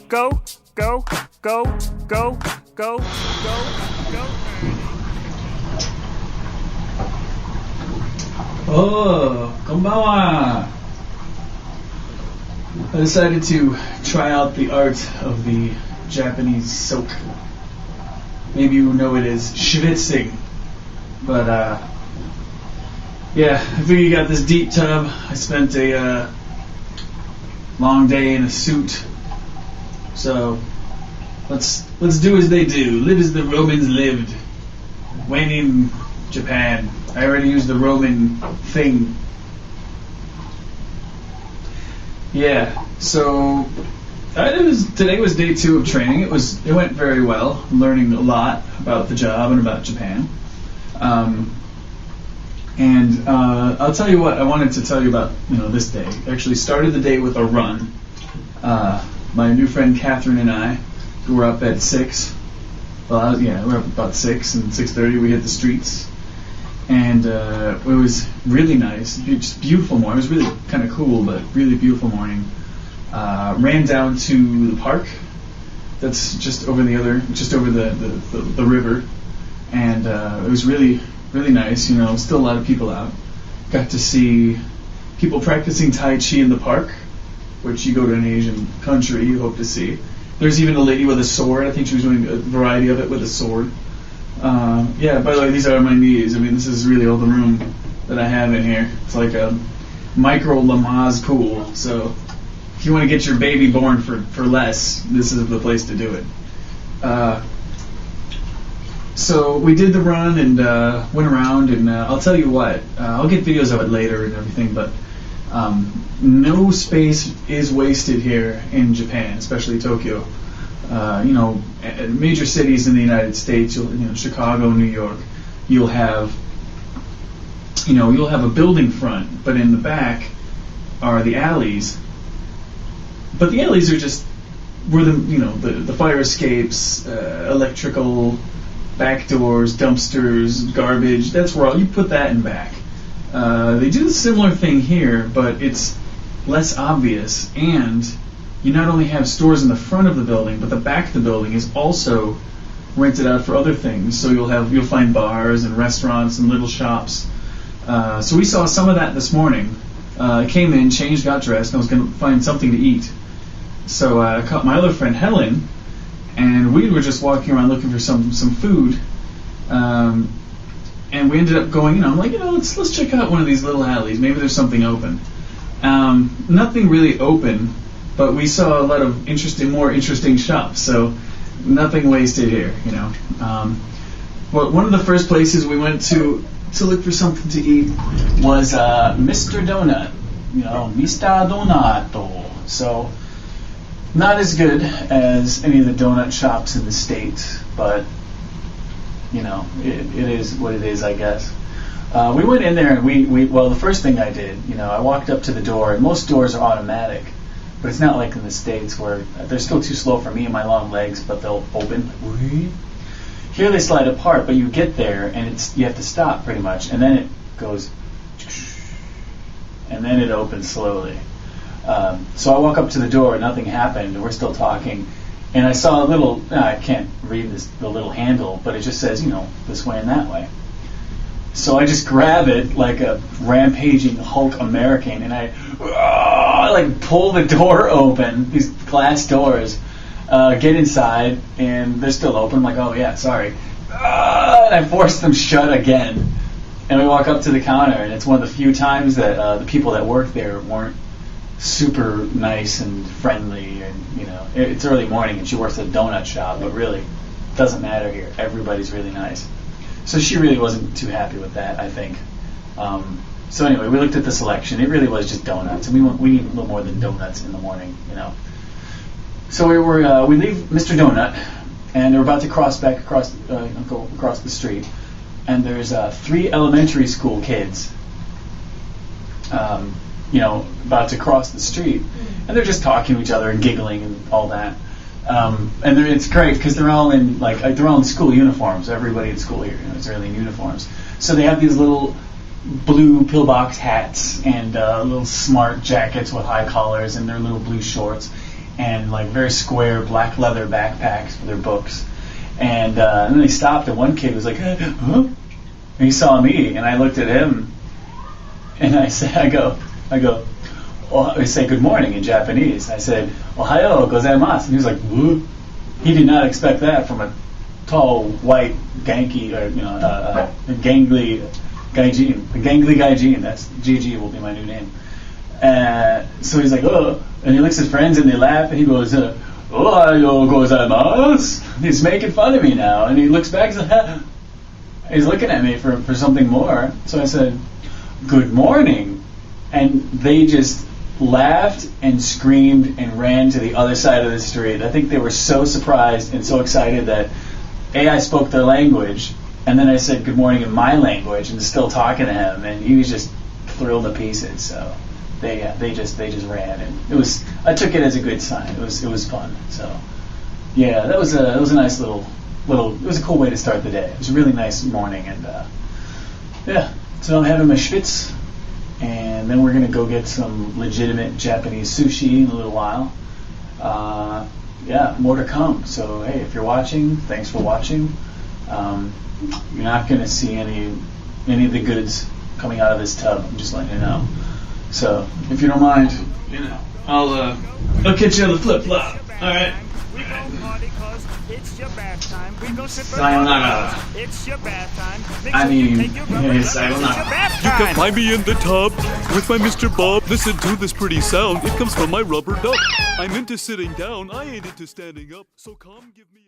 go, go, go, go, go, go, go. Oh, konbanwa! I decided to try out the art of the Japanese soak. Maybe you know it as schwitzing. But, yeah, I figured you got this deep tub. I spent a long day in a suit. So, let's do as they do. Live as the Romans lived. When in Japan. I already used the Roman thing. Yeah, so today was day 2 of training. It went very well. I'm learning a lot about the job and about Japan. I'll tell you what I wanted to tell you about. This day. Actually, started the day with a run. My new friend Catherine and I, who were up at 6. Well, we were up about 6 and 6:30. We hit the streets. And it was really nice, just beautiful morning. It was really kind of cool, but really beautiful morning. Ran down to the park. That's just over the river, and it was really, really nice. Still a lot of people out. Got to see people practicing Tai Chi in the park, which you go to an Asian country, you hope to see. There's even a lady with a sword. I think she was doing a variety of it with a sword. By the way, these are my knees. This is really all the room that I have in here. It's like a micro Lamaze pool. So if you want to get your baby born for less, this is the place to do it. So we did the run and went around, and I'll tell you what, I'll get videos of it later and everything, but no space is wasted here in Japan, especially Tokyo. Major cities in the United States, Chicago, New York, you'll have a building front, but in the back are the alleys. But the alleys are just where the fire escapes, electrical, back doors, dumpsters, garbage. That's where you put that in back. They do a similar thing here, but it's less obvious, and you not only have stores in the front of the building, but the back of the building is also rented out for other things. So you'll find bars and restaurants and little shops. So we saw some of that this morning. I came in, changed, got dressed, and I was going to find something to eat. So I caught my other friend Helen, and we were just walking around looking for some food. And we ended up going. I'm like, let's check out one of these little alleys. Maybe there's something open. Nothing really open. But we saw a lot of more interesting shops, so nothing wasted here, Well, one of the first places we went to look for something to eat was Mr. Donut, Mr. Donato. So, not as good as any of the donut shops in the States, but, it is what it is, I guess. We went in there and the first thing I did, I walked up to the door, and most doors are automatic. But it's not like in the States where they're still too slow for me and my long legs, but they'll open. Here they slide apart, but you get there and you have to stop pretty much, and then it goes, and then it opens slowly. So I walk up to the door, nothing happened, and we're still talking, and I saw a little. I can't read the little handle, but it just says this way and that way. So I just grab it like a rampaging Hulk American, and I pull the door open, these glass doors, get inside, and they're still open. I'm like, oh yeah, sorry. And I force them shut again. And we walk up to the counter, and it's one of the few times that the people that work there weren't super nice and friendly. And it's early morning, and she works at a donut shop, but really, it doesn't matter here. Everybody's really nice. So she really wasn't too happy with that, I think. So anyway, we looked at the selection. It really was just donuts, and we need a little more than donuts in the morning, So we leave Mr. Donut, and we're about to go across the street, and there's 3 elementary school kids, about to cross the street, and they're just talking to each other and giggling and all that. And it's great because they're all in school uniforms. Everybody at school here is really in uniforms. So they have these little blue pillbox hats and little smart jackets with high collars and their little blue shorts. and like very square black leather backpacks for their books. And then they stopped, and one kid was like, huh? And he saw me, and I looked at him, and I say good morning in Japanese. I said, Ohayo gozaimasu. And he was like, whoa. He did not expect that from a tall, white, gangly gaijin. A gangly gaijin. That's GG will be my new name. So he's like, oh. And he looks at his friends, and they laugh, and he goes, Ohayo gozaimasu. He's making fun of me now. And he looks back, he's looking at me for something more. So I said, good morning. And they just laughed and screamed and ran to the other side of the street. I think they were so surprised and so excited that I spoke their language, and then I said good morning in my language and still talking to him, and he was just thrilled to pieces. So they just ran, and I took it as a good sign. It was fun. So yeah, that was a nice little it was a cool way to start the day. It was a really nice morning, and yeah. So I'm having my schwitz. And then we're going to go get some legitimate Japanese sushi in a little while. Yeah, more to come. So, hey, if you're watching, thanks for watching. You're not going to see any of the goods coming out of this tub. I'm just letting you know. So, if you don't mind, I'll catch you on the flip-flop. All right? We go party 'cause it's your bath time. We go sip Sayonara. It's your bath time. Sayonara. You You can find me in the tub with my Mr. Bob. Listen to this pretty sound. It comes from my rubber duck. I'm into sitting down. I ain't into standing up. So come give me a